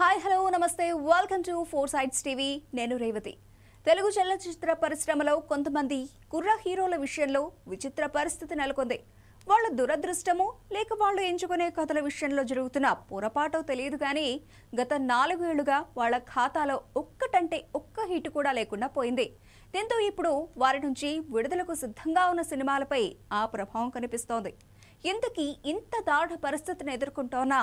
Hi hello నమస్తే welcome to four sides TV నేను రేవతి తెలుగు చలనచిత్ర పరిశ్రమలో కొంతమంది కుర్ర హీరోల విషయంలో విచిత్ర పరిస్థితి నెలకొంది. వాళ్ళ దురదృష్టమో లేక వాళ్ళు ఎంచుకునే కథల విషయంలో జరుగుతున్న పొరపాటో తెలియదు కానీ గత 4 ఏళ్లుగా వాళ్ళ ఖాతాలో ఒక్కటంటే ఒక్క హిట్ కూడా లేకుండా పోయింది. దీంతో ఇప్పుడు వారి నుంచి విడుదలకు సిద్ధంగా ఉన్న సినిమాలపై ఆ ప్రభావం కనిపిస్తోంది. ఇంతకీ ఇంత దారుణ పరిస్థితిని ఎదుర్కొంటోన్న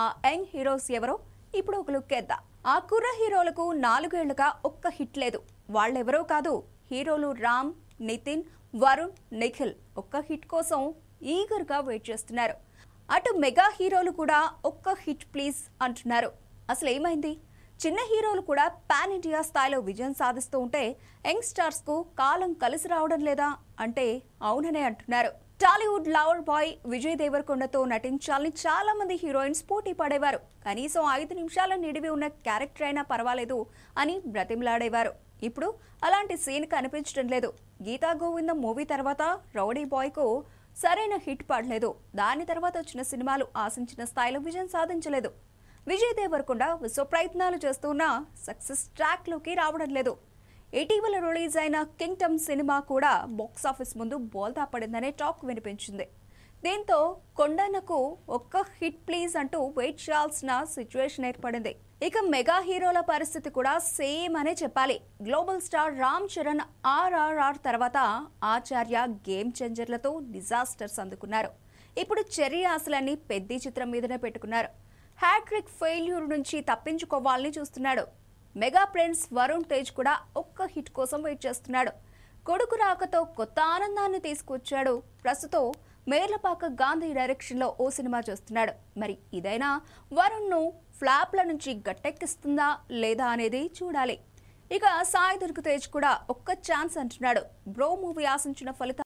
ఆ యంగ్ హీరోస్ ఎవరో ఇప్పుడు ఒక లుక్ వేద్దాం. ఆ కుర్ర హీరోలకు 4 ఏళ్లుగా ఒక్క హిట్ లేదు. వాళ్ళెవరో కాదు, హీరోలు రామ్, నితిన్, వరుణ్, నిఖిల్ ఒక్క హిట్ కోసం ఈగర్ గా వెయిట్ చేస్తున్నారు. అటు మెగా హీరోలు కూడా ఒక్క హిట్ ప్లీజ్ అంటున్నారు. అసలు ఏమైంది? చిన్న హీరోలు కూడా పాన్ ఇండియా స్థాయిలో విజయం సాధిస్తూ ఉంటే యంగ్ స్టార్స్ కు కాలం కలిసి రావడం లేదా అంటే అవుననే అంటున్నారు. టాలీవుడ్ లవర్ బాయ్ విజయ్ దేవరకొండతో నటించాలని చాలా మంది హీరోయిన్స్ పోటీ పడేవారు. కనీసం 5 నిమిషాల నిడివి ఉన్న క్యారెక్టర్ అయినా పర్వాలేదు అని బ్రతిమలాడేవారు. ఇప్పుడు అలాంటి సీన్ కనిపించడం లేదు. గీతా గోవిందం మూవీ తర్వాత రౌడీ బాయ్ కు సరైన హిట్ పడలేదు. దాని తర్వాత వచ్చిన సినిమాలు ఆశించిన స్థాయిలో విజయం సాధించలేదు. విజయ్ దేవరకొండ విశ్వ ప్రయత్నాలు చేస్తున్నా సక్సెస్ ట్రాక్ లోకి రావడం లేదు. ఇటీవల రిలీజ్ అయిన కింగ్డమ్ సినిమా కూడా బాక్సాఫీస్ ముందు బోల్తా పడిందనే టాక్ వినిపించింది. దీంతో కొండన్నకు ఒక్క హిట్ ప్లీజ్ అంటూ వెయిట్ చేయాల్సిన సిచ్యువేషన్ ఏర్పడింది. ఇక మెగా హీరోల పరిస్థితి కూడా సేమ్ అనే చెప్పాలి. Global star Ram Charan RRR తర్వాత ఆచార్య గేమ్ చేంజర్లతో డిజాస్టర్స్ అందుకున్నారు. ఇప్పుడు చెర్రీ ఆశలన్నీ పెద్ద చిత్రం మీదనే పెట్టుకున్నారు. హ్యాట్రిక్ ఫెయిల్యూర్ నుంచి తప్పించుకోవాలని చూస్తున్నాడు. మెగా ప్రిన్స్ వరుణ్ తేజ్ కూడా ఒక్క హిట్ కోసం వెయిట్ చేస్తున్నాడు. కొడుకు రాకతో కొత్త ఆనందాన్ని తీసుకొచ్చాడు. ప్రస్తుతం మేర్లపాక గాంధీ డైరెక్షన్ లో ఓ సినిమా చేస్తున్నాడు. మరి ఇదైనా వరుణ్ ను ఫ్లాప్ల నుంచి గట్టెక్కిస్తుందా లేదా అనేది చూడాలి. ఇక సాయి దుర్గ్ తేజ్ కూడా ఒక్క ఛాన్స్ అంటున్నాడు. బ్రో మూవీ ఆశించిన ఫలితం